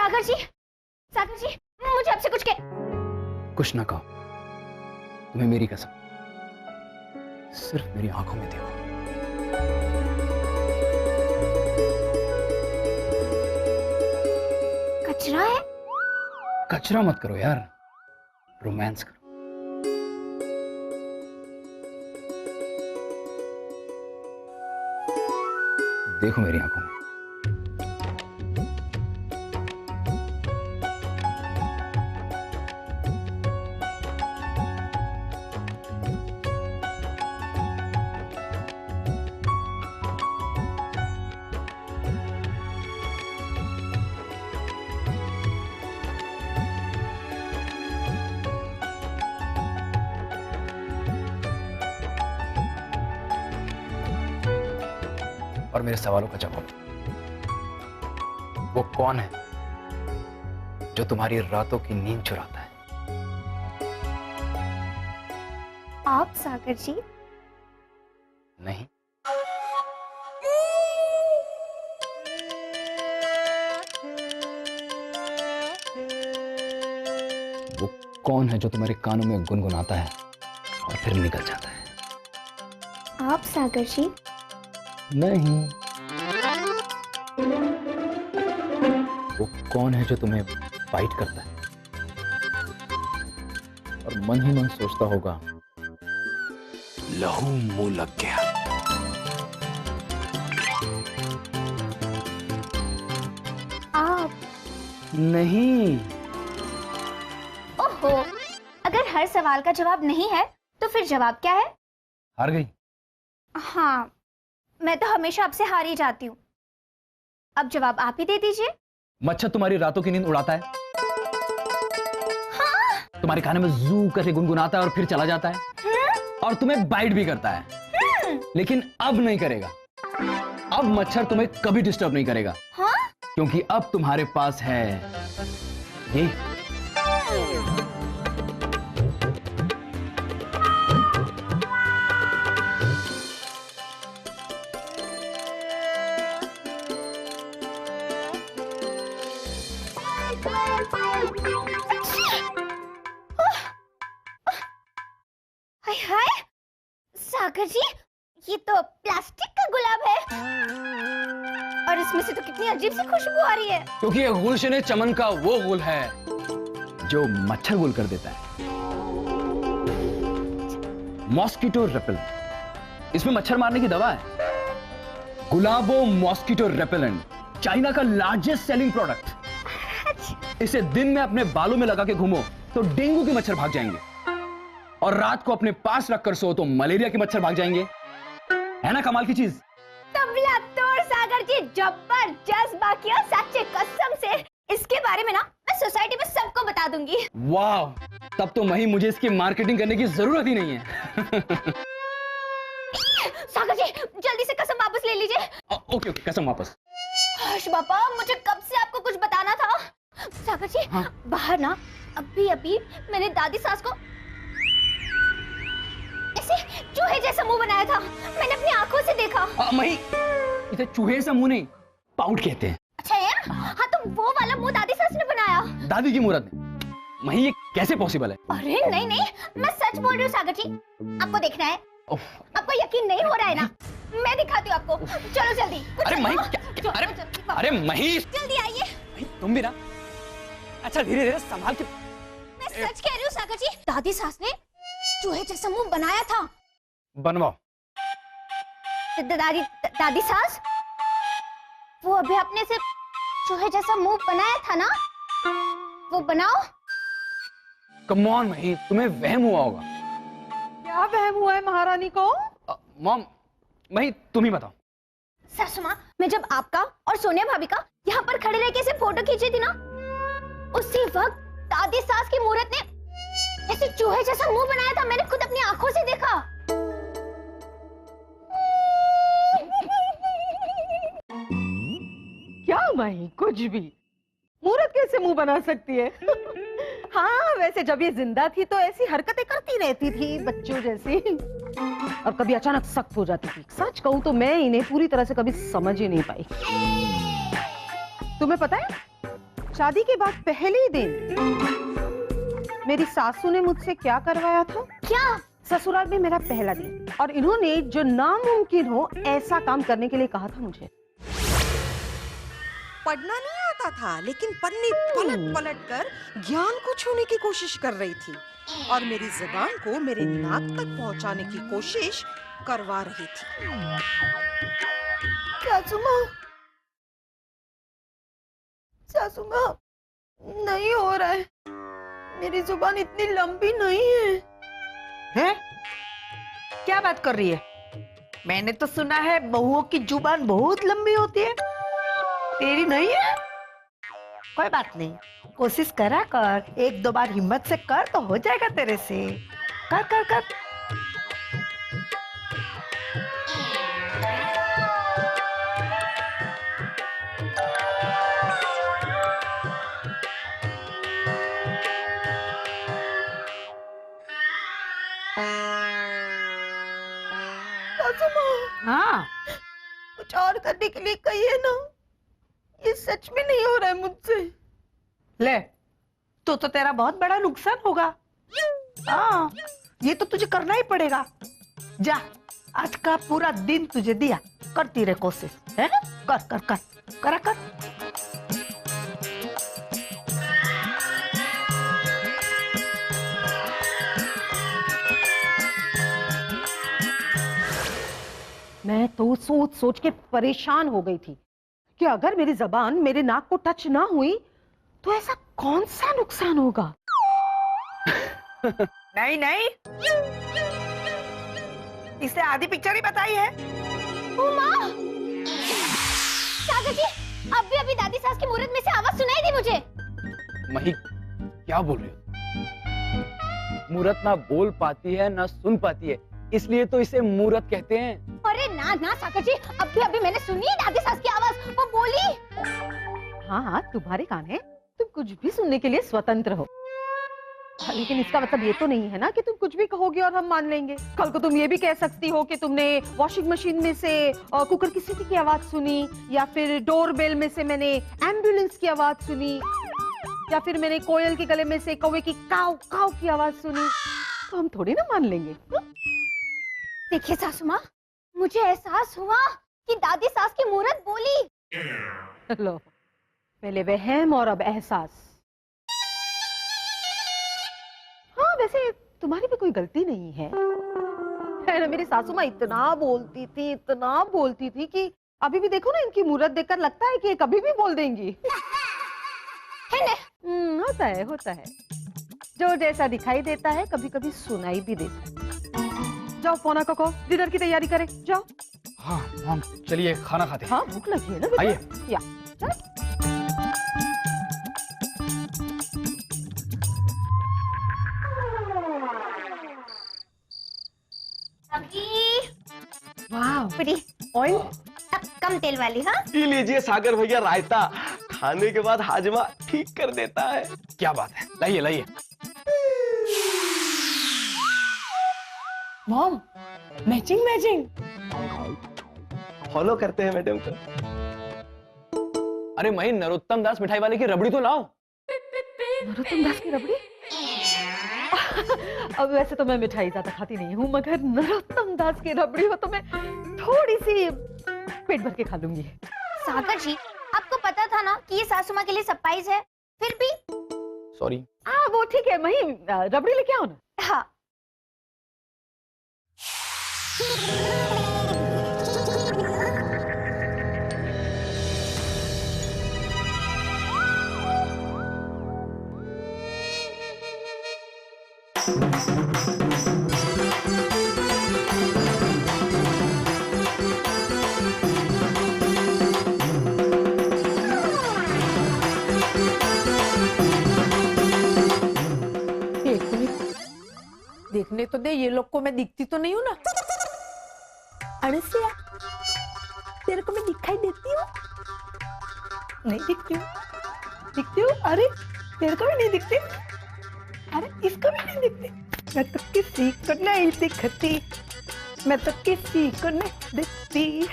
सागर जी, सागर जी, मुझे आपसे कुछ ना कहो। तुम्हें मेरी कसम, सिर्फ मेरी आंखों में देखो। कचरा है। कचरा मत करो यार, रोमांस करो। देखो मेरी आंखों में। और मेरे सवालों का जवाब। वो कौन है जो तुम्हारी रातों की नींद चुराता है? आप सागर जी? नहीं। वो कौन है जो तुम्हारे कानों में गुनगुनाता है और फिर निकल जाता है? आप सागर जी? नहीं। वो कौन है जो तुम्हें फाइट करता है और मन ही मन सोचता होगा, लहू मुंह लग गया? आप? नहीं। ओहो, अगर हर सवाल का जवाब नहीं है तो फिर जवाब क्या है? हार गई? हाँ, मैं तो हमेशा आपसे हार ही जाती हूँ। अब जवाब आप ही दे दीजिए। मच्छर तुम्हारी रातों की नींद उड़ाता है। हाँ? तुम्हारे कान में जू करके गुनगुनाता है और फिर चला जाता है। और तुम्हें बाइट भी करता है। लेकिन अब नहीं करेगा। अब मच्छर तुम्हें कभी डिस्टर्ब नहीं करेगा। हाँ? क्योंकि अब तुम्हारे पास है ये। हाय हाय, सागर जी, ये तो प्लास्टिक का गुलाब है और इसमें से तो कितनी अजीब सी खुशबू आ रही है। क्योंकि ये गुलशन चमन का वो गुल है जो मच्छर गुल कर देता है। मॉस्किटो रेपेलेंट, इसमें मच्छर मारने की दवा है। गुलाबो मॉस्किटो रेपेलेंट, चाइना का लार्जेस्ट सेलिंग प्रोडक्ट। इसे दिन में अपने बालों में लगा के घूमो तो डेंगू के मच्छर भाग जाएंगे, और रात को अपने पास रखकर सो तो मलेरिया के मच्छर भाग जाएंगे। है ना कमाल की चीज? तबला तोड़ सागर जी, जबरदस्त। बाकी और सच्चे कसम से इसके बारे में ना मैं सोसाइटी में सबको बता दूंगी। वाह, तब तो मही मुझे इसकी मार्केटिंग करने की जरूरत ही नहीं है। सागर जी, जल्दी से कसम वापस ले लीजिए। ओके ओके, कसम वापस। हर्ष बाबा, मुझे कब से आपको कुछ बताना था। सागर जी, हाँ? बाहर ना अभी अभी मैंने दादी सास को ऐसे चूहे जैसा मुंह बनाया था। मैंने अपनी आंखों से देखा। मही, इसे चूहे से मुंह नहीं, पाउट कहते हैं। अच्छा है? हाँ, तो वो वाला मुंह दादी सास ने बनाया। दादी की मूरत में। मही, ये कैसे पॉसिबल है? अरे नहीं नहीं, मैं सच बोल रही हूँ सागर जी। आपको देखना है? आपको यकीन नहीं हो रहा है ना? मैं दिखाती हूँ आपको। चलो जल्दी। अरे मही, अरे मही, जल्दी आइए। तुम भी ना। अच्छा, धीरे धीरे संभाल के। मैं सच कह रही हूँ सागर जी, दादी सास ने चूहे जैसा मुंह बनाया था। बनवाओ। दादी सास, वो अभी आपने से चूहे जैसा मुंह बनाया था ना, वो बनाओ। कम ऑन मही, तुम्हें वहम हुआ होगा। क्या वहम हुआ है महारानी को? मॉम, मही तुम ही बताओ। सासू माँ, मैं जब आपका और सोनिया भाभी का यहाँ पर खड़े रह के ऐसे फोटो खींची थी ना, उसी वक्त दादी सास की मूरत ने ऐसे चूहे जैसा मुंह बनाया था। मैंने खुद अपनी आंखों से देखा। क्या माही, कुछ भी। मूरत कैसे मुंह बना सकती है? हाँ, वैसे जब ये जिंदा थी तो ऐसी हरकतें करती रहती थी, बच्चों जैसी। और कभी अचानक सख्त हो जाती थी। सच कहूं तो मैं इन्हें पूरी तरह से कभी समझ ही नहीं पाई। तुम्हें पता है, शादी के बाद पहले दिन मेरी सासू ने मुझसे क्या करवाया था? क्या? ससुराल में मेरा पहला दिन, और इन्होंने जो नामुमकिन हो ऐसा काम करने के लिए कहा था मुझे। पढ़ना नहीं आता था, लेकिन पन्ने पलट पलट कर ज्ञान को छूने की कोशिश कर रही थी और मेरी जुबान को मेरे नाक तक पहुंचाने की कोशिश करवा रही थी। सासू माँ, सासू माँ, नहीं हो रहा है, मेरी जुबान इतनी लंबी नहीं है। हैं? क्या बात कर रही है? मैंने तो सुना है बहुओं की जुबान बहुत लंबी होती है, तेरी नहीं है? कोई बात नहीं, कोशिश करा कर, एक दो बार हिम्मत से कर तो हो जाएगा तेरे से। कर कर कर। हाँ, कुछ और करने के लिए कहिए ना, ये सच में नहीं हो रहा है मुझसे। ले, तो तेरा बहुत बड़ा नुकसान होगा। हाँ, ये तो तुझे करना ही पड़ेगा। जा, आज का पूरा दिन तुझे दिया, करती रहे कोशिश, है? कर कर कर, करा कर। मैं तो सोच सोच के परेशान हो गई थी कि अगर मेरी जबान मेरे नाक को टच ना हुई तो ऐसा कौन सा नुकसान होगा। नहीं नहीं, इसे आधी पिक्चर ही बताई है। उमा! सागर जी, अभी दादी सास की मुहूर्त में से आवाज सुनाई दी मुझे। मही, क्या बोल रही हो? मूरत ना बोल पाती है ना सुन पाती है, इसलिए तो इसे मूरत कहते हैं। अरे ना ना सागर जी, अभी मैंने सुनी दादी सास की आवाज, वो बोली। हाँ हाँ, तुम्हारे कान है, तुम कुछ भी सुनने के लिए स्वतंत्र हो, लेकिन इसका मतलब ये तो नहीं है ना कि तुम कुछ भी कहोगे और हम मान लेंगे। कल को तुम ये भी कह सकती हो कि तुमने वॉशिंग मशीन में से कुकर की सीटी की आवाज सुनी, या फिर डोरबेल में से मैंने एम्बुलेंस की आवाज सुनी, या फिर मैंने कोयल के गले में से कौवे की काव काव की आवाज सुनी, तो हम थोड़ी ना मान लेंगे। देखिए सासू माँ, मुझे एहसास हुआ कि दादी सास की मूरत बोली। लो, पहले वहम और अब एहसास। हाँ, वैसे तुम्हारी भी कोई गलती नहीं है ना। मेरी सासू माँ इतना बोलती थी कि अभी भी देखो ना, इनकी मूरत देखकर लगता है कि ये कभी भी बोल देंगी। है ना? होता है। जो जैसा दिखाई देता है कभी कभी सुनाई भी देता है। जाओ फोना को डिनर की तैयारी करें, जाओ। हाँ मॉम, चलिए खाना खाते हैं। हाँ, भूख लगी है ना बेटा? आइए। या चल। वाह, बड़ी ऑयल, कम तेल वाली। हाँ, पी लीजिए सागर भैया, रायता खाने के बाद हाजमा ठीक कर देता है। क्या बात है, लाइए लाइए। Mom, matching. फॉलो करते हैं मैडम को। अरे मही, नरोत्तम दास मिठाई वाले की रबड़ी तो लाओ। नरोत्तम दास की रबड़ी? अब वैसे तो मैं मिठाई ज्यादा खाती नहीं हूँ, मगर नरोत्तम दास की रबड़ी हो तो मैं थोड़ी सी पेट भर के खा लूंगी। सागर जी, आपको पता था ना कि ये सासू माँ के लिए सरप्राइज है, फिर भी। सॉरी। हाँ, वो ठीक है, मही रबड़ी लेके आओ ना। हाँ। देखने तो दे, ये लोग को मैं दिखती तो नहीं हूँ ना? अनसिया, तेरे को मैं दिखाई देती हूँ? नहीं दिखती हूँ। दिखती हूँ? अरे तेरे को भी नहीं दिखती? अरे इसको भी नहीं दिखती? मैं तो किसी को नहीं दिखती, मैं तो किसी को नहीं दिखती।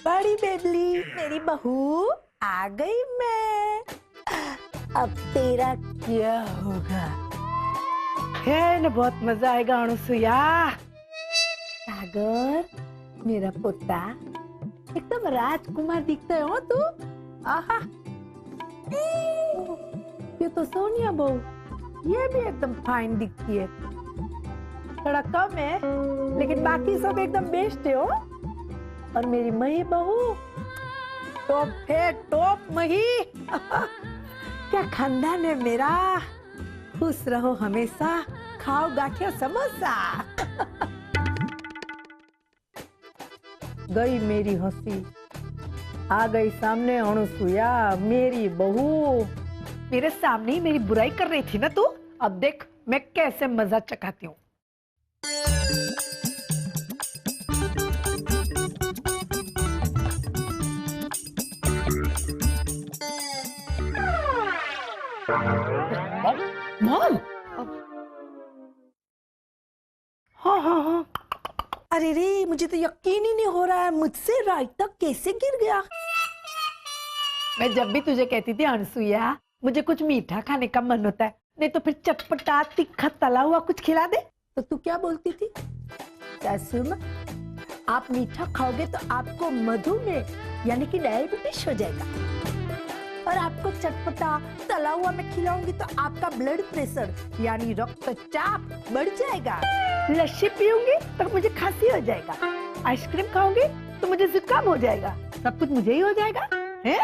बड़ी बेबली, मेरी बहू आ गई मैं। अब तेरा क्या होगा? है ना, बहुत मजा आएगा अनुसुया। सागर, मेरा पोता, एकदम राजकुमार दिखता है हो तू। आहा, ये तो सोनिया बहू, ये भी एकदम फाइन दिखती है। थोड़ा कम है, लेकिन बाकी सब एकदम बेस्ट है हो। और मेरी मही बहू टॉप है, टॉप मही। क्या खानदान है मेरा। खुश रहो हमेशा, खाओ गाठिया समोसा। गई मेरी हंसी, आ गई सामने अनुसुया मेरी बहू। मेरे सामने ही मेरी बुराई कर रही थी ना तू, अब देख मैं कैसे मजा चखाती हूँ। मॉम, हाँ हाँ हाँ, अरे रे, मुझे तो यकीन ही नहीं हो रहा है, मुझसे रायता कैसे गिर गया। मैं जब भी तुझे कहती थी अनसुया मुझे कुछ मीठा खाने का मन होता है, नहीं तो फिर चटपटा तीखा तला हुआ कुछ खिला दे, तो तू क्या बोलती थी? सासू माँ, आप मीठा खाओगे तो आपको मधुमेह यानी कि डायबिटीज हो जाएगा, और आपको चटपटा तला हुआ मैं खिलाऊंगी तो आपका ब्लड प्रेशर यानी रक्तचाप बढ़ जाएगा। लस्सी पीऊंगी तो मुझे खांसी हो जाएगा, आइसक्रीम खाऊंगी तो मुझे जुकाम हो जाएगा, सब कुछ मुझे ही हो जाएगा है?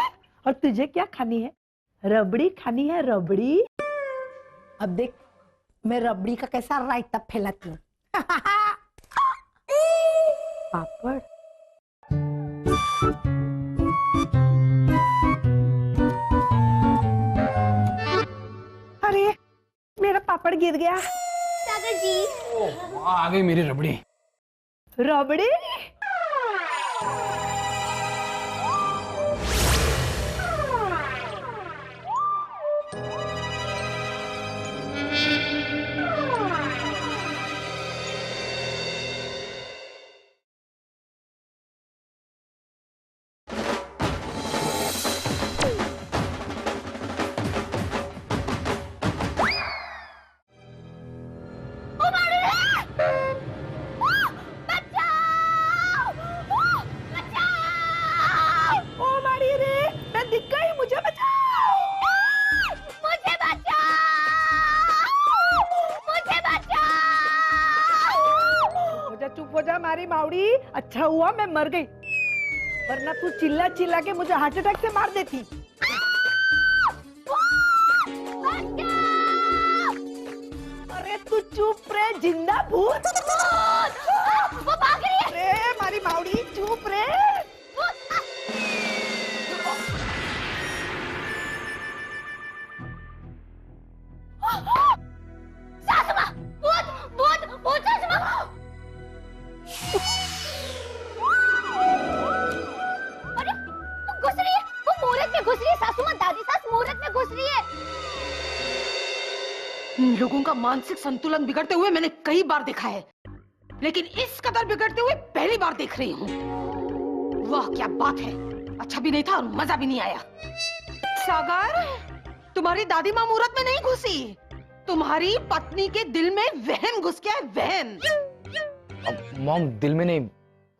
और तुझे क्या खानी है? रबड़ी खानी है, रबड़ी। अब देख मैं रबड़ी का कैसा रायता फैलाती हूँ। पापड़, अरे मेरा पापड़ गिर गया। सागर जी, आ गई मेरी रबड़ी। रबड़ी? चुप हो जा मारी मावड़ी, अच्छा हुआ मैं मर गई, वरना तू चिल्ला चिल्ला के मुझे हार्ट अटैक से मार देती। अरे तू चुप रे जिंदा भूत। वो भाग रही है। अरे मारी मावड़ी चुप रे। सासू माँ, भूत भूत भूत, सासू माँ। अरे वो घुस रही है, वो मुहूर्त में घुस रही है, सासू माँ, दादी सास मुहूर्त में घुस रही है। इन लोगों का मानसिक संतुलन बिगड़ते हुए मैंने कई बार देखा है, लेकिन इस कदर बिगड़ते हुए पहली बार देख रही हूँ। वाह क्या बात है, अच्छा भी नहीं था और मजा भी नहीं आया। सागर, तुम्हारी दादी माँ मुहूर्त में नहीं घुसी, तुम्हारी पत्नी के दिल में वहम घुस गया है, वहम। मॉम, दिल में नहीं,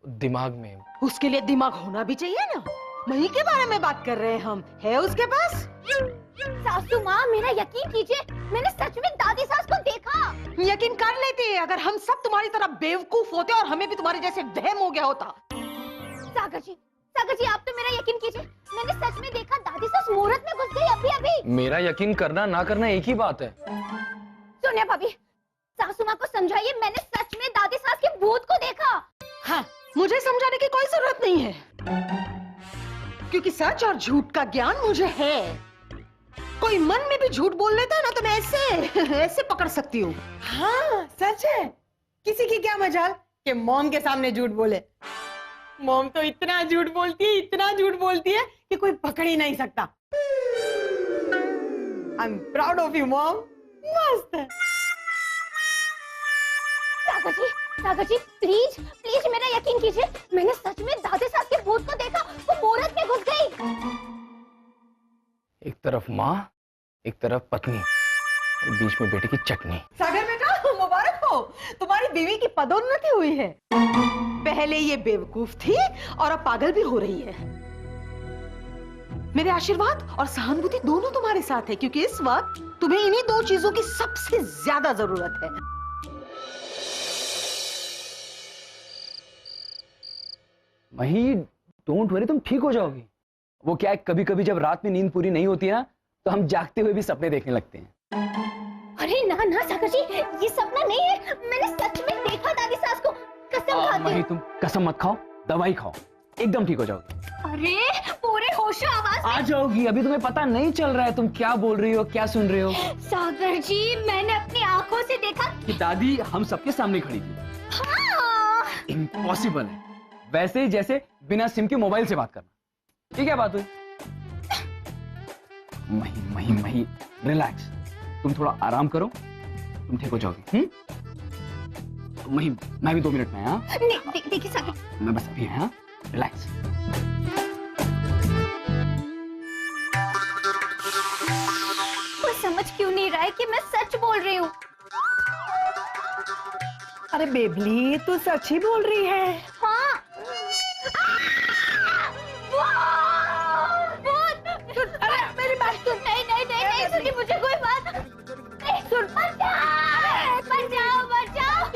दिमाग में। उसके लिए दिमाग होना भी चाहिए ना। मही के बारे में बात कर रहे हैं हम, है उसके पास? सासू माँ, मेरा यकीन कीजिए, मैंने सच में दादी सास को देखा। यकीन कर लेते अगर हम सब तुम्हारी तरह बेवकूफ होते और हमें भी तुम्हारे जैसे वहम हो गया होता। सागर जी आप तो मेरा यकीन कीजिए, मैंने सच में देखा, दादी सास मुहूर्त में घुस गई अभी अभी। मेरा यकीन करना ना करना एक ही बात है। सोनिया भाभी, सासू माँ को समझाइए, मैंने सच में दादी सास के भूत को देखा। हाँ, मुझे समझाने की कोई जरूरत नहीं है, क्योंकि सच और झूठ का ज्ञान मुझे है। कोई मन में भी झूठ बोल लेता है ना तो मैं ऐसे ऐसे पकड़ सकती हूँ। हाँ सच है, किसी की क्या मजाल कि मॉम के सामने झूठ बोले। मॉम तो इतना झूठ बोलती है, इतना झूठ बोलती है कि कोई पकड़ ही नहीं सकता। I am proud of you mom, मस्त है। सागर जी प्लीज प्लीज मेरा यकीन कीजिए, मैंने सच में दादी सास के भूत को देखा, वो मुहूर्त में घुस गई। एक तरफ माँ एक तरफ पत्नी और बीच में बेटे की चटनी। सागर बेटा मुबारक हो, तुम्हारी बीवी की पदोन्नति हुई है। पहले ये बेवकूफ थी और अब पागल भी हो रही है। मेरे आशीर्वाद और सहानुभूति दोनों तुम्हारे साथ है, क्योंकि इस वक्त तुम्हें इन्हीं दो चीजों की सबसे ज्यादा जरूरत है। वही डोंट वरी, तुम ठीक हो जाओगी। वो क्या है, कभी कभी जब रात में नींद पूरी नहीं होती है ना, तो हम जागते हुए भी सपने देखने लगते हैं। अरे ना ना सागर जी, ये सपना नहीं है, मैंने सच में देखा दादी सास को, कसम खाती वही हूँ। तुम कसम मत खाओ, दवाई खाओ, एकदम ठीक हो जाओगी। अरे पूरे होशो आवाज में। आ जाओगी, अभी तुम्हें पता नहीं चल रहा है तुम क्या बोल रही हो, क्या सुन रहे हो। सागर जी, मैंने अपनी आंखों से देखा कि दादी हम सबके सामने खड़ी थी। हाँ। इम्पॉसिबल है, वैसे ही जैसे बिना सिम के मोबाइल से बात करना। ये क्या बात हुई? मही रिलैक्स, तुम थोड़ा आराम करो, तुम ठीक हो जाओगी। मही, मैं भी 2 मिनट में। हाँ देखिए सागर, मैं बस अभी। हाँ रिलैक्स। कोई समझ क्यों नहीं रहा है कि मैं सच बोल रही हूँ। अरे बेबली, तू सच ही बोल रही है। हाँ। अरे मेरी बात सुन। नहीं सुनी मुझे कोई बात। नहीं सुन। बचाओ।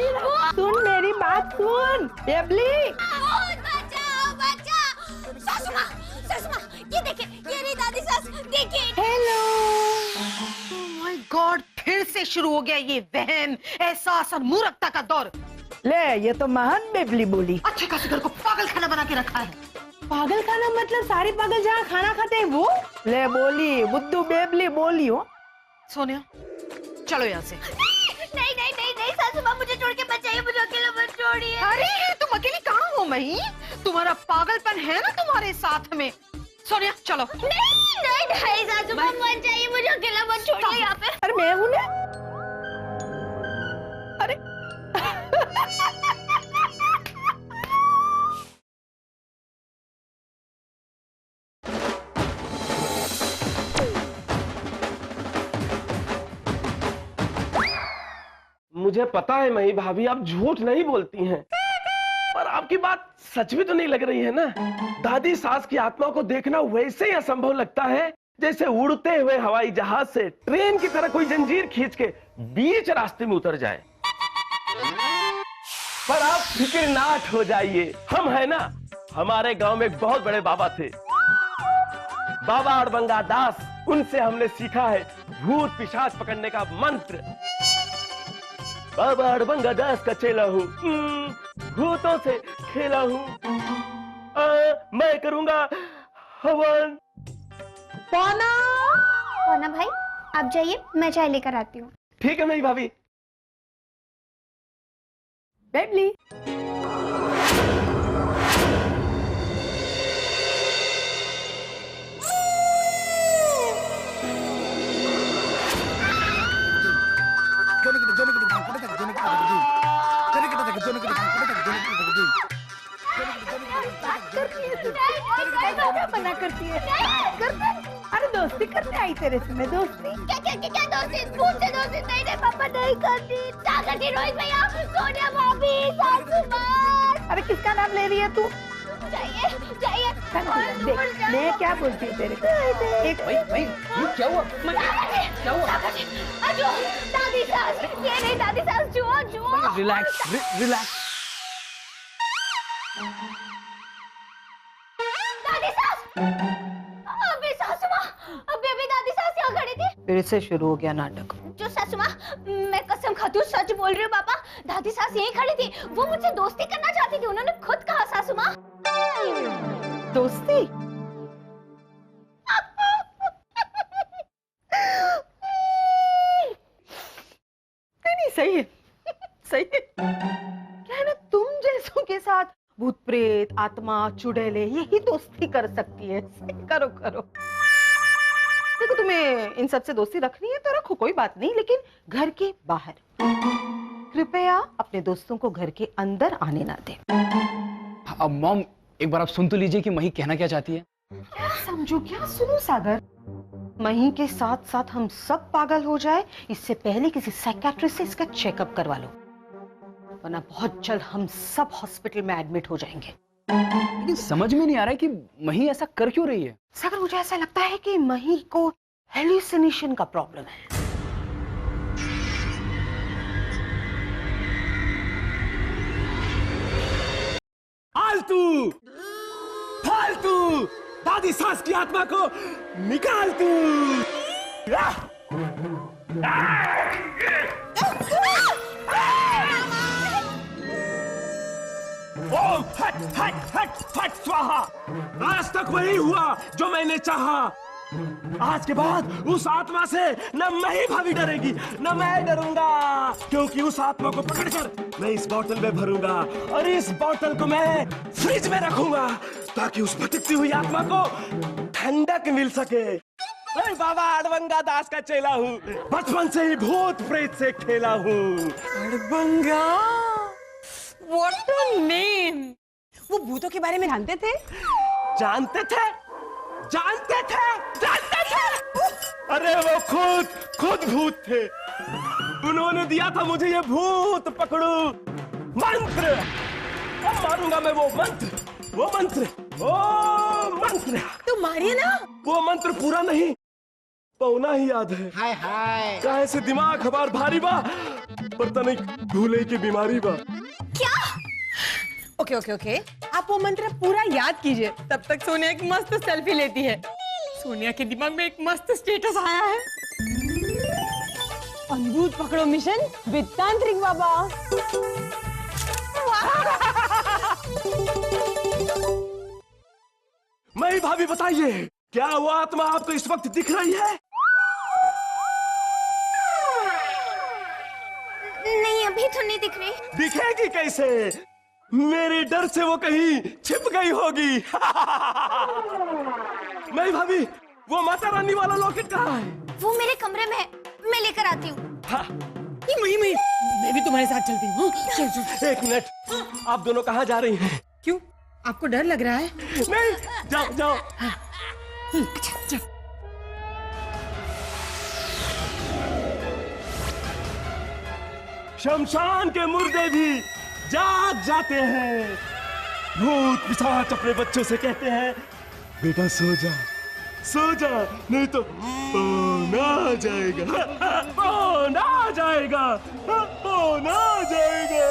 सुन मेरी बात सुन बेबली। सासुमा, ये देखिए, ये रही दादी सास, देखिए। हेलो। माय गॉड, फिर से शुरू हो गया ये वहम, एहसास और मूर्खता का दौर। ले, ये तो महान बेबली बोली। अच्छे खासे घर को पागल खाना बना के रखा है। पागल खाना मतलब सारे पागल जहाँ खाना खाते हैं वो? ले बोली, बुद्धू बेबली बोली हो। सोनिया, चलो यहाँ से। नहीं सासुमा, मुझे छोड़ के बचाइए, मुझे अकेला मत छोड़िए। अरे तुम अकेली कहाँ हो मही? तुम्हारा पागलपन है ना तुम्हारे साथ में। सोनिया चलो। नहीं सासुमा, मत जाइए, मुझे अकेला मत छोड़िए यहाँ पे। अरे मैं हूँ ना। अरे मुझे पता है मही भाभी, आप झूठ नहीं बोलती हैं, पर आपकी बात सच भी तो नहीं लग रही है ना। दादी सास की आत्मा को देखना वैसे ही असंभव लगता है जैसे उड़ते हुए हवाई जहाज से ट्रेन की तरह कोई जंजीर खींच के बीच रास्ते में उतर जाए। पर आप फिक्रनाक हो जाइए, हम है ना। हमारे गांव में एक बहुत बड़े बाबा थे, बाबा अड़बंगा दास। उनसे हमने सीखा है भूत पिशाच पकड़ने का मंत्र। बाबा अड़बंगा दास का चेला हूँ, भूतों से खेला हूँ। मैं करूंगा हवन। पौना भाई, आप जाइए, मैं चाय लेकर आती हूँ। ठीक है मेरी भाभी। बेबली। मना करती है। अरे दोस्ती करने आई तेरे से मैं, दोस्ती। क्या दोस्ती? भूत से दोस्ती? नहीं पापा, नहीं करती। सागर जी, रोहित भैया, सोनिया भाभी, सासू माँ। अरे किसका नाम ले रही है तू? जाइए। देख मैं क्या बोलती हूँ तेरे को। एक ये क्या हुआ? क्या हुआ? अजो, दादी सास, ये नहीं दादी सास, जुआ। Relax relax. दादी सास, अभी सासू माँ, अभी दादी सास यहाँ खड़ी थी। फिर से शुरू हो गया नाटक। जो सासू माँ, मैं कसम खाती हूँ, सच बोल रही हूँ पापा, दादी सास यहीं खड़ी थी। वो मुझसे दोस्ती करना चाहती थी, उन्होंने खुद कहा। सासू माँ, दोस्ती? नहीं सही है, सही है। क्या है ना, तुम जैसों के साथ भूत प्रेत, आत्मा, चुड़ैले यही दोस्ती कर सकती है। सही करो। देखो, तुम्हें इन सब से दोस्ती रखनी है तो रखो, कोई बात नहीं, लेकिन घर के बाहर कृपया अपने दोस्तों को घर के अंदर आने ना दें। अब मॉम, एक बार आप सुन तो लीजिए कि मही कहना क्या चाहती है। क्या समझो, क्या सुनो सागर? मही के साथ साथ हम सब पागल हो जाए इससे पहले किसी साइकियाट्रिस्ट से इसका चेकअप करवा लो, वरना बहुत जल्द हम सब हॉस्पिटल में एडमिट हो जाएंगे। लेकिन समझ में नहीं आ रहा है कि मही ऐसा कर क्यों रही है। सागर, मुझे ऐसा लगता है कि मही को हेलुसिनेशन का प्रॉब्लम है। फालतू फालतू, दादी सास की आत्मा को निकाल तू। ओम फट फट फट फट स्वाहा। आज तक वही हुआ जो मैंने चाहा। आज के बाद उस आत्मा से न मही भाभी डरेगी न मैं डरूंगा, क्योंकि उस आत्मा को पकड़कर मैं इस बोतल में भरूंगा और इस बोतल को मैं फ्रिज में रखूंगा ताकि उस भटकती हुई आत्मा को ठंडक मिल सके। मैं बाबा अड़बंगा दास का चेला हूँ, बचपन से ही भूत प्रेत से खेला हूँ। अड़बंगा, व्हाट अ नेम। वो भूतों के बारे में जानते थे? जानते थे जानते थे जानते थे। अरे वो खुद भूत थे। उन्होंने दिया था मुझे ये भूत पकड़ू मंत्र। अब मारूंगा मैं वो मंत्र तो मारिए ना। वो मंत्र पूरा नहीं, पौना ही याद है। हाय हाय। काहे से दिमाग हमार भारी बा, पता नहीं भूले की बीमारी बा। ओके ओके ओके, आप वो मंत्र पूरा याद कीजिए, तब तक सोनिया एक मस्त सेल्फी लेती है। सोनिया के दिमाग में एक मस्त स्टेटस आया है, अनभूत पकड़ो मिशन विद तांत्रिक बाबा। मैं भाभी बताइए, क्या वो आत्मा आपको इस वक्त दिख रही है? नहीं, अभी तो नहीं दिख रही। दिखेगी कैसे? मेरे डर से वो कहीं छिप गई होगी। मैं भाभी, वो माता रानी वाला लॉकेट कहाँ है? वो मेरे कमरे में है, मैं लेकर आती हूँ। हाँ, मैं भी तुम्हारे साथ चलती हूँ। चल चल। एक मिनट, आप दोनों कहाँ जा रही हैं? क्यों, आपको डर लग रहा है? नहीं, जाओ जाओ। चल। शमशान के मुर्दे भी जाग जाते हैं। भूत पिशाच अपने बच्चों से कहते हैं, बेटा सो जा, नहीं तो ना जाएगा, ना जाएगा, ना जाएगा।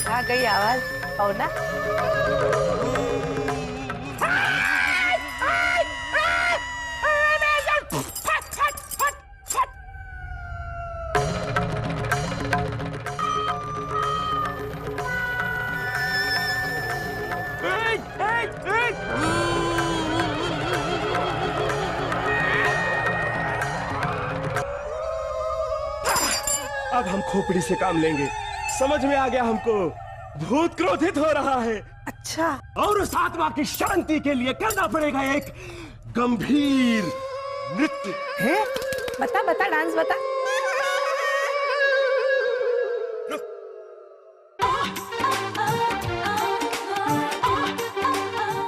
आ गई आवाज, पौना। अब हम खोपड़ी से काम लेंगे। समझ में आ गया हमको, भूत क्रोधित हो रहा है। अच्छा, और उस आत्मा की शांति के लिए करना पड़ेगा एक गंभीर नृत्य। है? बता डांस बता।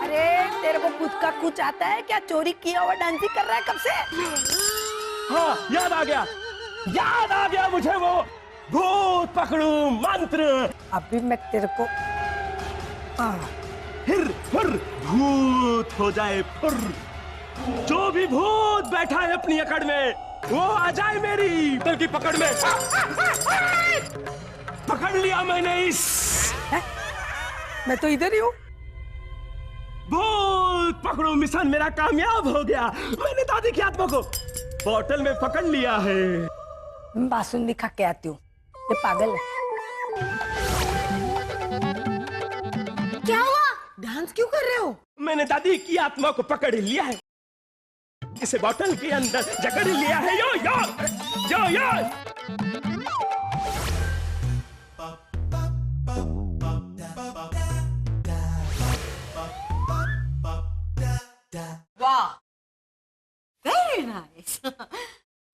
अरे तेरे को खुद का कुछ आता है क्या? चोरी किया हुआ डांसिंग कर रहा है कब से? हाँ, याद आ गया मुझे वो भूत पकड़ू मंत्र। अभी मैं तेरे को फिर भूत हो जाए फुर। जो भी भूत बैठा है अपनी अकड़ में, वो आ जाए मेरी दल की पकड़ में। पकड़ लिया मैंने इस। मैं तो इधर ही हूँ। भूत पकड़ू मिशन मेरा कामयाब हो गया। मैंने दादी की आत्मा को बोतल में पकड़ लिया है। मैं बासुंदी खा के आती हूँ, ये पागल है। क्या हुआ? डांस क्यों कर रहे हो? मैंने दादी की आत्मा को पकड़ लिया है, इसे बोतल के अंदर जकड़ लिया है। यो यो यो यो। वाह, वेरी नाइस।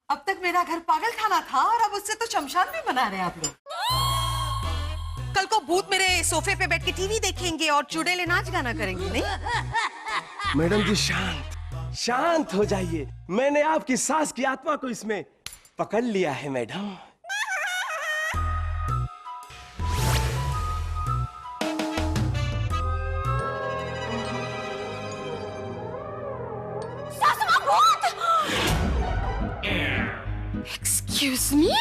अब तक मेरा घर पागल खाना था और अब उससे तो शमशान भी बना रहे हैं आप लोग। कल को भूत मेरे सोफे पे बैठ के टीवी देखेंगे और चुड़ैलें नाच गाना करेंगे, नहीं? मैडम जी शांत शांत हो जाइए। मैंने आपकी सास की आत्मा को इसमें पकड़ लिया है मैडम। एक्सक्यूज मी,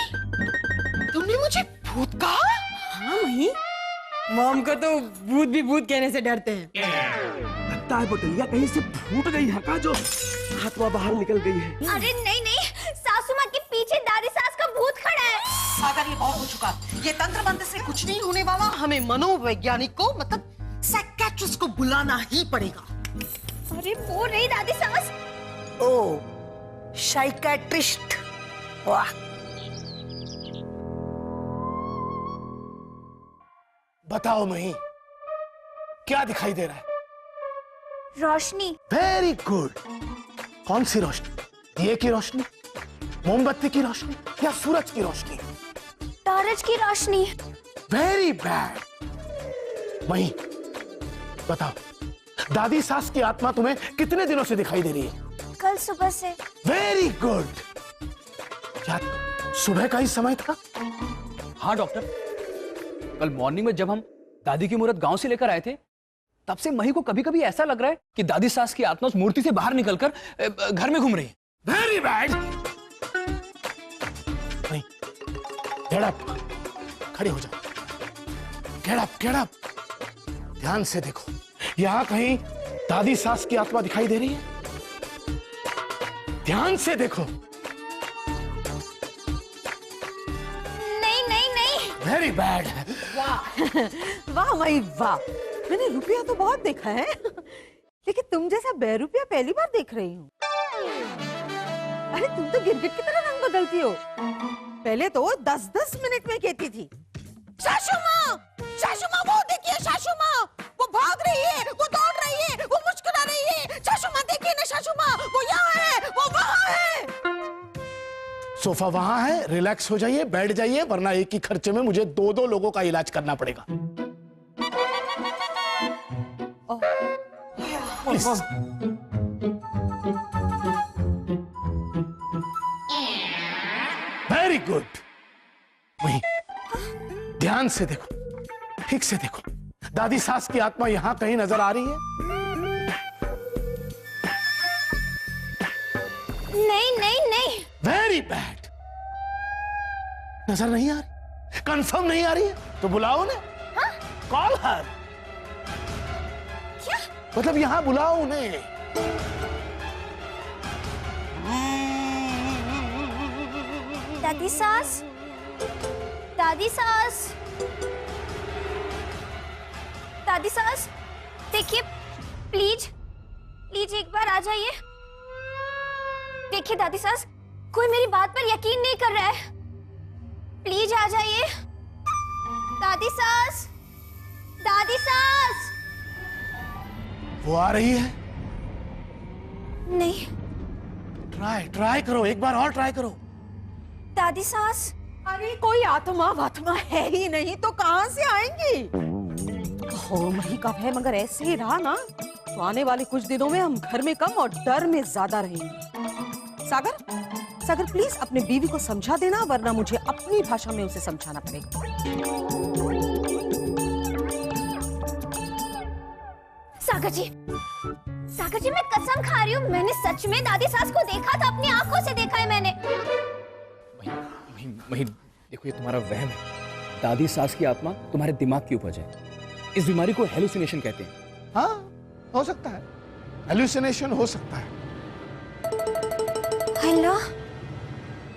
तुमने मुझे भूत कहा? हाँ वही, मॉम को तो भूत भी भूत कहने से डरते हैं। लगता है बोतलिया कहीं से फूट गई है का, जो आत्मा बाहर निकल गई है। अरे नहीं नहीं, सासू माँ के पीछे दादी सास का भूत खड़ा है। सागर, ये बहुत हो चुका। ये तंत्र मंत्र से कुछ नहीं होने वाला। हमें मनोवैज्ञानिक को, मतलब साइकियाट्रिस्ट को बुलाना ही पड़ेगा। अरे वो रही दादी सास। ओ, साइकियाट्रिस्ट, वाह। बताओ मही, क्या दिखाई दे रहा है? रोशनी। Very good. कौन सी रोशनी? दिए की रोशनी, मोमबत्ती की रोशनी या सूरज की रोशनी? टॉर्च की रोशनी। Very bad. मही बताओ, दादी सास की आत्मा तुम्हें कितने दिनों से दिखाई दे रही है? कल सुबह से। Very good. क्या सुबह का ही समय था? हाँ डॉक्टर, कल मॉर्निंग में जब हम दादी की मूर्त गांव से लेकर आए थे, तब से मही को कभी कभी ऐसा लग रहा है कि दादी सास की आत्मा उस मूर्ति से बाहर निकलकर घर में घूम रही है। Very bad. नहीं, गेट अप, खड़े हो जाओ। Get up, get up. ध्यान से देखो, यहां कहीं दादी सास की आत्मा दिखाई दे रही है? ध्यान से देखो। नहीं नहीं नहीं। Very bad. वाह भाई वाह, मैंने रुपया तो बहुत देखा है, लेकिन तुम जैसा बेरुपया पहली बार देख रही हूँ। अरे तुम तो गिरगिट की तरह रंग बदलती हो। पहले तो 10-10 मिनट में कहती थी, सासू माँ, वो देखिए सासू माँ, वो भाग रही है, वो दौड़ रही है, वो मुस्कुरा रही है, सासू माँ देखिए ना सासू माँ, वो यहाँ है, वो वहाँ है। सोफा वहां है, रिलैक्स हो जाइए, बैठ जाइए, वरना एक ही खर्चे में मुझे 2-2 लोगों का इलाज करना पड़ेगा। Very good. वही, ध्यान से देखो, ठीक से देखो, दादी सास की आत्मा यहां कहीं नजर आ रही है? नहीं नहीं नहीं। Very bad. नजर नहीं आ रही? कंफर्म नहीं आ रही है? तो बुलाओ ना। Call her. क्या? मतलब यहां बुलाओ उन्हें। दादी सास, दादी सास, दादी सास, देखिए प्लीज प्लीज एक बार आ जाइए। देखिए दादी सास, कोई मेरी बात पर यकीन नहीं कर रहा है, प्लीज आ जाइए। दादी सास, दादी सास। वो आ रही है? नहीं। ट्राई करो, एक बार और ट्राई करो। दादी सास। अरे कोई आत्मा वात्मा है ही नहीं तो कहां से आएंगी? मही कब है, मगर ऐसे ही रहा ना तो आने वाले कुछ दिनों में हम घर में कम और डर में ज्यादा रहेंगे। सागर प्लीज अपने बीवी को समझा देना, वरना मुझे अपनी भाषा में उसे समझाना पड़ेगा। सागर जी, मैं कसम खा रही हूँ, मैंने सच में दादी सास को देखा था, अपनी आंखों से देखा है मैंने। मही देखो, ये तुम्हारा वहम है। दादी सास की आत्मा तुम्हारे दिमाग की उपज है। इस बीमारी को हेलुसिनेशन कहते हैं। हाँ, हो सकता है, हेलुसिनेशन हो सकता है। हेलो,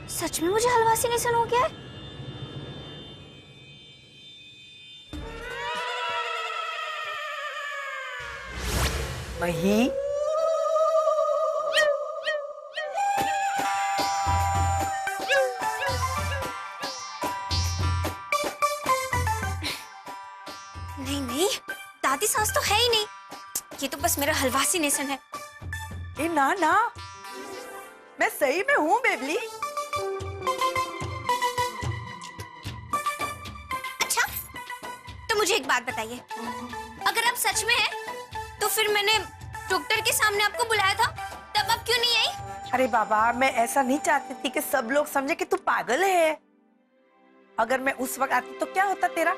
सच में मुझे हेलुसिनेशन हो गया है? मही, नहीं, दादी सास तो है ही नहीं, ये तो बस मेरा हेलुसिनेशन है। ए ना, मैं सही में हूँ बेबली। अच्छा, तो मुझे एक बात बताइए, अगर आप सच में हैं, तो फिर मैंने डॉक्टर के सामने आपको बुलाया था, तब आप क्यों नहीं आई? अरे बाबा, मैं ऐसा नहीं चाहती थी कि सब लोग समझे कि तू पागल है। अगर मैं उस वक्त आती तो क्या होता तेरा?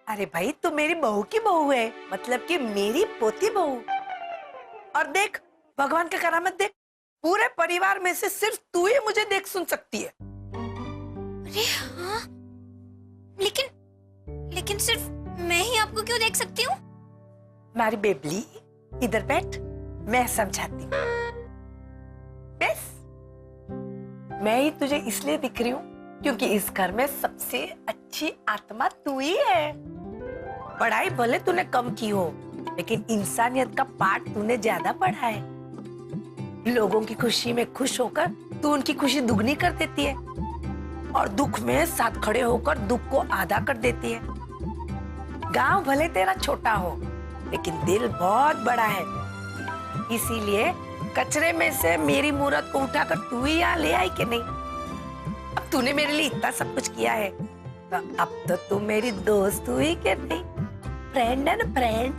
अरे भाई, तू मेरी बहू की बहू है, मतलब कि मेरी पोती बहू। और देख, भगवान का करामत देख, पूरे परिवार में से सिर्फ तू ही मुझे देख सुन सकती है। अरे हाँ, लेकिन सिर्फ मैं ही आपको क्यों देख सकती हूँ? हमारी बेबली, इधर बैठ, मैं समझाती हूँ। बस मैं ही तुझे इसलिए दिख रही हूँ क्योंकि इस घर में सबसे अच्छी आत्मा तू ही है। पढ़ाई भले तूने कम की हो, लेकिन इंसानियत का पाठ तूने ज्यादा पढ़ा है। लोगों की खुशी में खुश होकर तू उनकी खुशी दुगनी कर देती है, और दुख में साथ खड़े होकर दुख को आधा कर देती है। गांव भले तेरा छोटा हो, लेकिन दिल बहुत बड़ा है। इसीलिए कचरे में से मेरी मूरत को उठाकर तू ही यहाँ ले आई कि नहीं? अब तूने मेरे लिए इतना सब कुछ किया है, तो अब तो तू मेरी दोस्त हुई कि नहीं? फ्रेंड है ना, फ्रेंड।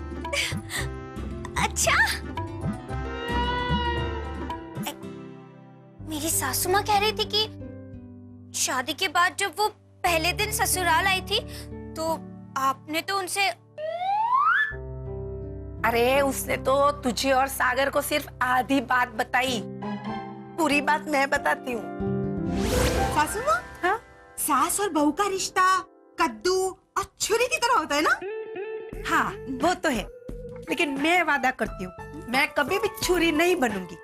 अच्छा, मेरी सासू माँ कह रही थी कि शादी के बाद जब वो पहले दिन ससुराल आई थी, तो आपने तो उनसे... अरे उसने तो तुझे और सागर को सिर्फ आधी बात बताई, पूरी बात मैं बताती हूँ। सासू माँ, हाँ? सास और बहू का रिश्ता कद्दू और छुरी की तरह होता है ना? हाँ, वो तो है, लेकिन मैं वादा करती हूँ, मैं कभी भी छुरी नहीं बनूंगी।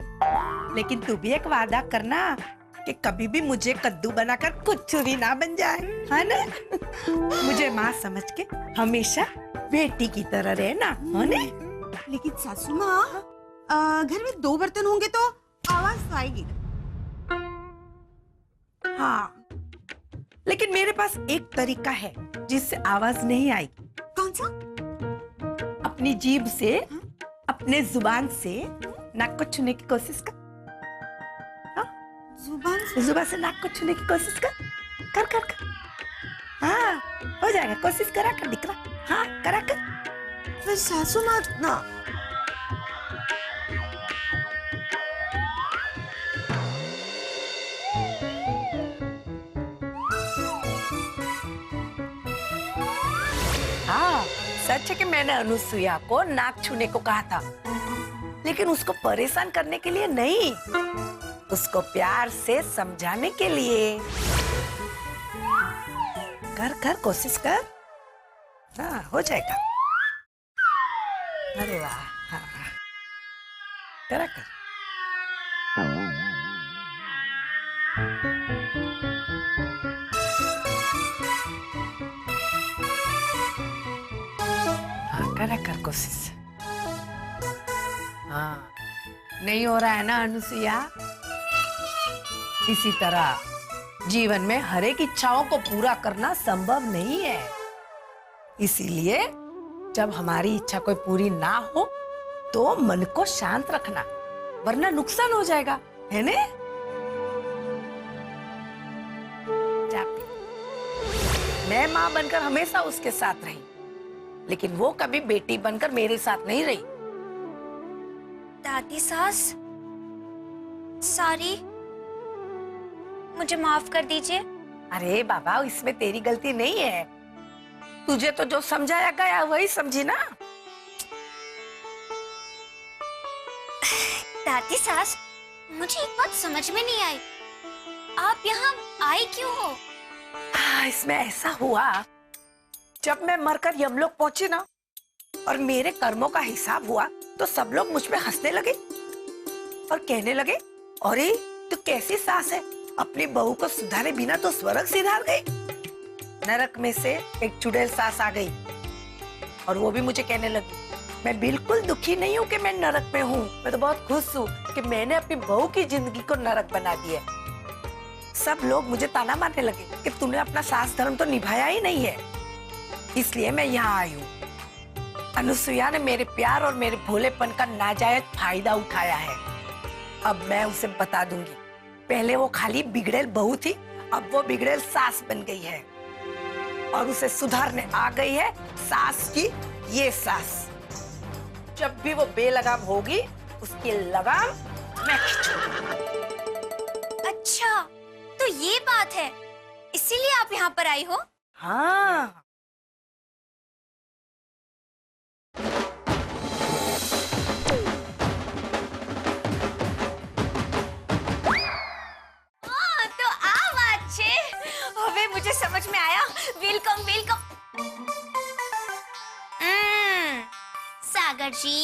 लेकिन तू भी एक वादा करना कि कभी भी मुझे कद्दू बनाकर खुद छुरी ना बन जाए, है ना? मुझे माँ समझ के हमेशा बेटी की तरह रहना, है ना? लेकिन सासू माँ, घर में 2 बर्तन होंगे तो आवाज तो आएगी। हाँ, लेकिन मेरे पास एक तरीका है जिससे आवाज नहीं आएगी। कौन सा? अपनी जीभ से, अपने जुबान से नाक को छूने की कोशिश कर। जुबान से नाक को छूने की कोशिश कर। कर कर कर। हाँ, हो जाएगा। कोशिश करा कर दिख रहा। हाँ, करा कर। फिर सासू माँ ना, हाँ, सच है कि मैंने अनुसुईया को नाक छूने को कहा था, लेकिन उसको परेशान करने के लिए नहीं, उसको प्यार से समझाने के लिए। कर कर, कोशिश कर। हाँ, हो जाएगा। अरे वाह, हाँ, करा कर। हाँ, करा कर कोशिश। हाँ, नहीं हो रहा है ना अनुसुईया? इसी तरह जीवन में हर एक इच्छाओं को पूरा करना संभव नहीं है। इसीलिए जब हमारी इच्छा कोई पूरी ना हो तो मन को शांत रखना, वरना नुकसान हो जाएगा, है ने? जा पी। मैं माँ बनकर हमेशा उसके साथ रही, लेकिन वो कभी बेटी बनकर मेरे साथ नहीं रही। दादी सास, सॉरी, मुझे माफ कर दीजिए। अरे बाबा, इसमें तेरी गलती नहीं है। तुझे तो जो समझाया गया वही समझी ना। दादी सास, मुझे एक बात समझ में नहीं आई, आप यहाँ आई क्यों हो? इसमें ऐसा हुआ, जब मैं मरकर यमलोक पहुंची ना और मेरे कर्मों का हिसाब हुआ, तो सब लोग मुझ पे हंसने लगे और कहने लगे, अरे तू कैसी सास है, अपनी बहू को सुधारे बिना तो स्वर्ग सिधार गई। नरक में से एक चुड़ैल सास आ गई और वो भी मुझे कहने लगी, मैं बिल्कुल दुखी नहीं हूँ कि मैं नरक में हूँ, मैं तो बहुत खुश हूँ कि मैंने अपनी बहू की जिंदगी को नरक बना दिया। सब लोग मुझे ताना मारने लगे कि तूने अपना सास धर्म तो निभाया ही नहीं है, इसलिए मैं यहाँ आई हूँ। अनुसुईया ने मेरे प्यार और मेरे भोलेपन का नाजायज फायदा उठाया है। अब मैं उसे बता दूंगी, पहले वो खाली बिगड़ेल बहू थी, अब वो बिगड़ेल सास बन गई है। और उसे सुधारने आ गई है सास की ये सास। जब भी वो बेलगाम होगी उसकी लगाम मैं खींचूंगी। अच्छा, तो ये बात है, इसीलिए आप यहाँ पर आई हो? हाँ। तो आओ अच्छे। अबे मुझे समझ में आया। Welcome welcome. सागर जी,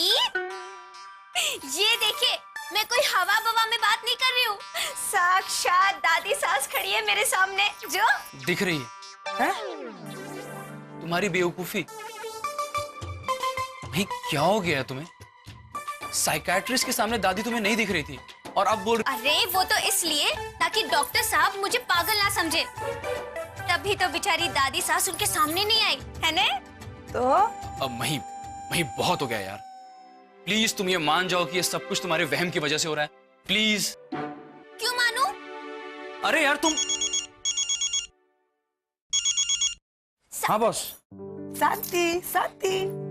ये देखिए, मैं कोई हवा बवा में बात नहीं कर रही हूँ। साक्षात दादी सास खड़ी है मेरे सामने। जो दिख रही है तुम्हारी बेवकूफी। भाई क्या हो गया है तुम्हें? साइकियाट्रिस्ट के सामने दादी तुम्हें नहीं दिख रही थी और अब बोल। अरे वो तो इसलिए ताकि डॉक्टर साहब मुझे पागल ना समझे। तभी तो बेचारी दादी सास उनके सामने नहीं आई है ना? तो अब मही बहुत हो गया यार। प्लीज तुम ये मान जाओ कि ये सब कुछ तुम्हारे वहम की वजह से हो रहा है। प्लीज। क्यों मानूं? अरे यार तुम। हाँ बॉस। शांति शांति।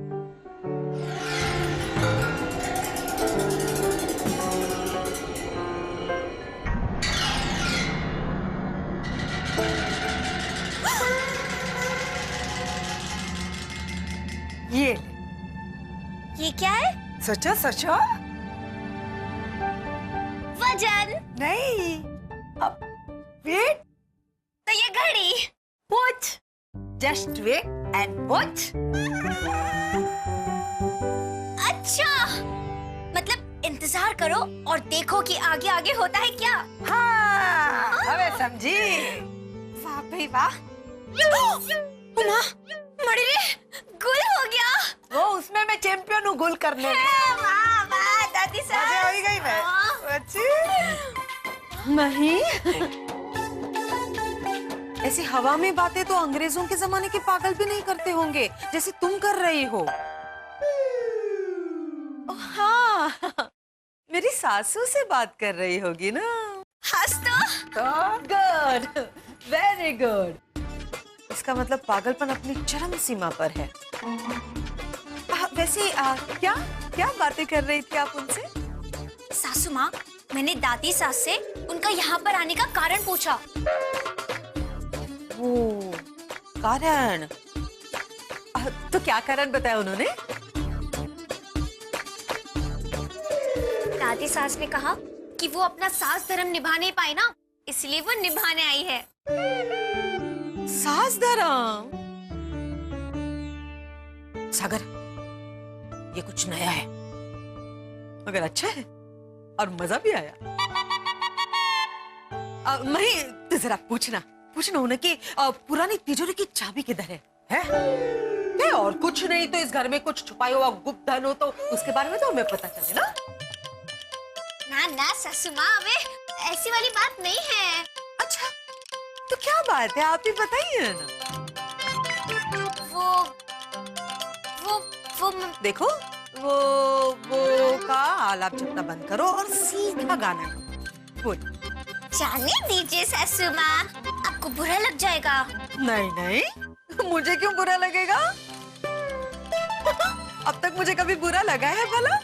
ये क्या है? सोचो सोचो। वजन? नहीं, अब वेट। तो ये घड़ी? Watch. Just wait and watch. अच्छा, मतलब इंतजार करो और देखो कि आगे आगे होता है क्या। हाँ, हमें समझी। वाह भाई वाह। उमा, मड़िले, गुल हो गया। वो उसमें मैं चैंपियन हूँ गोल करने में। वाह वाह दादी साहब। मजे हो गई मैं। हाँ। अच्छी। नहीं, ऐसी हवा में बातें तो अंग्रेजों के जमाने के पागल भी नहीं करते होंगे जैसे तुम कर रही हो। हाँ, मेरी सासू से बात कर रही होगी ना? हंस तो। Good, very good. इसका मतलब पागलपन अपनी चरम सीमा पर है। वैसे क्या क्या बातें कर रही थी आप उनसे? सासू माँ, मैंने दादी सास से उनका यहाँ पर आने का कारण पूछा। वो कारण? तो क्या कारण बताया उन्होंने? दादी सास ने कहा कि वो अपना सास धर्म निभा नहीं पाई ना, इसलिए वो निभाने आई है। सास धर्म? सागर, ये कुछ नया है, मगर अच्छा है और मजा भी आया। मही, तो जरा पूछना उन्हें कि पुरानी तिजोरी की चाबी किधर है? नहीं, और कुछ नहीं तो इस घर में कुछ छुपाया हुआ गुप्त धन हो तो उसके बारे में तो हमें पता चले ना। ना ना सासू माँ, हमें ऐसी वाली बात नहीं है। अच्छा, तो क्या बात है, आप ही बताइए ना। वो देखो, वो का आलाप जपना बंद करो और सीधा गाना बोल। जाने दीजिए सासू माँ, आपको बुरा लग जाएगा। नहीं, मुझे क्यों बुरा लगेगा? अब तक मुझे कभी बुरा लगा है भला?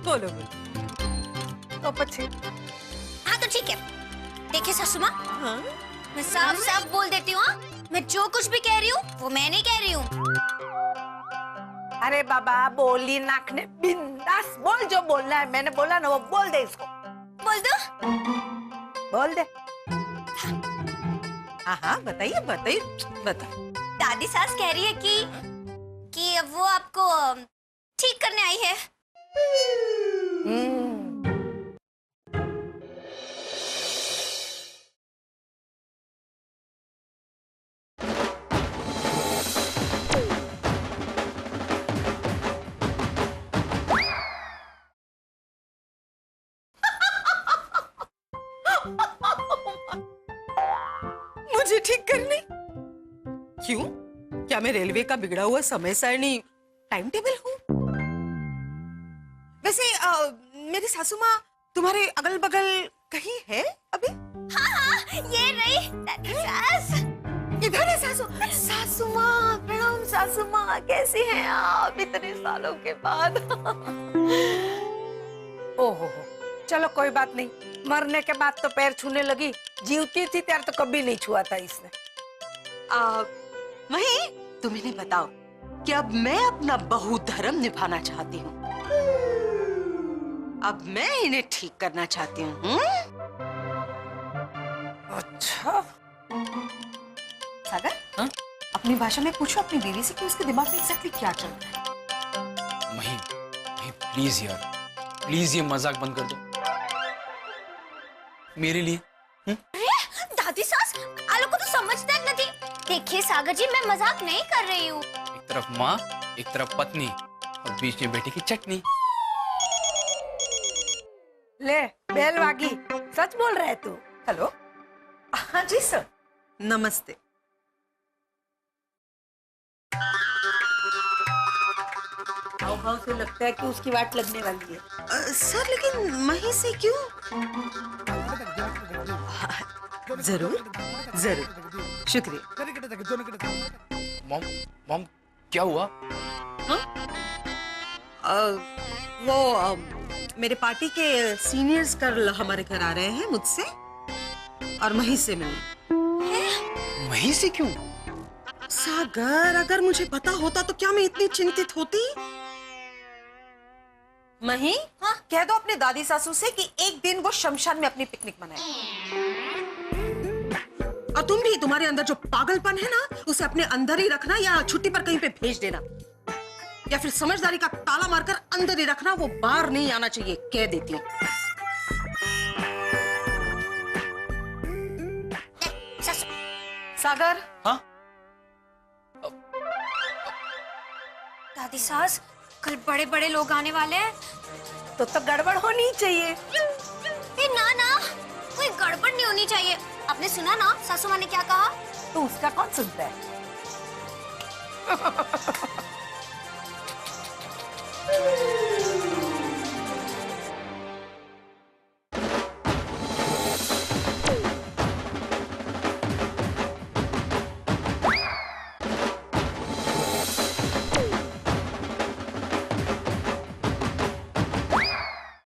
बोलो। तो पछे। हाँ तो ठीक है। देखिए सासू माँ, हाँ? मैं साफ बोल देती हूँ। मैं जो कुछ भी कह रही हूँ वो मैं नहीं कह रही हूँ। अरे बाबा, बोली नाक ने बिंदास बोल, जो बोलना है मैंने बोला ना वो बोल दे इसको। बोल दो। बोल दे। हाँ, बताइए। दादी सास कह रही है कि वो आपको ठीक करने आई है। मुझे ठीक करने? क्यों? क्या मैं रेलवे का बिगड़ा हुआ समय सारणी टाइम टेबल हूँ? वैसे मेरी सासू माँ तुम्हारे अगल बगल कहीं है अभी? हाँ, ये रही दादी सास। इधर है सासू। सासू माँ प्रणाम। सासू माँ कैसी हैं आप इतने सालों के बाद? ओहो, चलो कोई बात नहीं, मरने के बाद तो पैर छूने लगी, जीवती थी त्यार तो कभी नहीं छुआ था इसने। वही तुम इन्हें बताओ कि अब मैं अपना बहू धर्म निभाना चाहती हूँ। अब मैं इन्हें ठीक करना चाहती हूँ। अच्छा सागर, हाँ? अपनी भाषा में पूछो अपनी बीवी से कि उसके दिमाग में एग्जैक्टली क्या चल रहा है। मही, प्लीज यार, प्लीज ये मजाक बंद कर दो मेरे लिए। दादी सास आलो को तो समझता नहीं। देखिए सागर जी, मैं मजाक नहीं कर रही हूँ। एक तरफ माँ, एक तरफ पत्नी, और बीच में बेटे की चटनी। ले बेल वागी, सच बोल रहे तू? हेलो, हाँ जी सर। नमस्ते। हाव से लगता है कि उसकी वाट लगने वाली है। सर लेकिन मही से क्यों? जरूर जरूर, शुक्रिया। मॉम, मॉम क्या हुआ? मेरे पार्टी के सीनियर्स कल हमारे घर आ रहे हैं मुझसे और मही से मिलने। मही से क्यों? सागर, अगर मुझे पता होता तो क्या मैं इतनी चिंतित होती? मही, हाँ? कह दो अपने दादी सासू से कि एक दिन वो शमशान में अपनी पिकनिक मनाए। और तुम भी, तुम्हारे अंदर जो पागलपन है ना, उसे अपने अंदर ही रखना या छुट्टी पर कहीं पे भेज देना, या फिर समझदारी का ताला मारकर अंदर ही रखना, वो बाहर नहीं आना चाहिए, कह देती हूँ। सागर, हाँ? दादी सास, कल बड़े बड़े लोग आने वाले हैं। तो गड़बड़ होनी चाहिए। ए ना ना, कोई गड़बड़ नहीं होनी चाहिए। आपने सुना ना सासू माँ ने क्या कहा? तो उसका कौन सुनता है?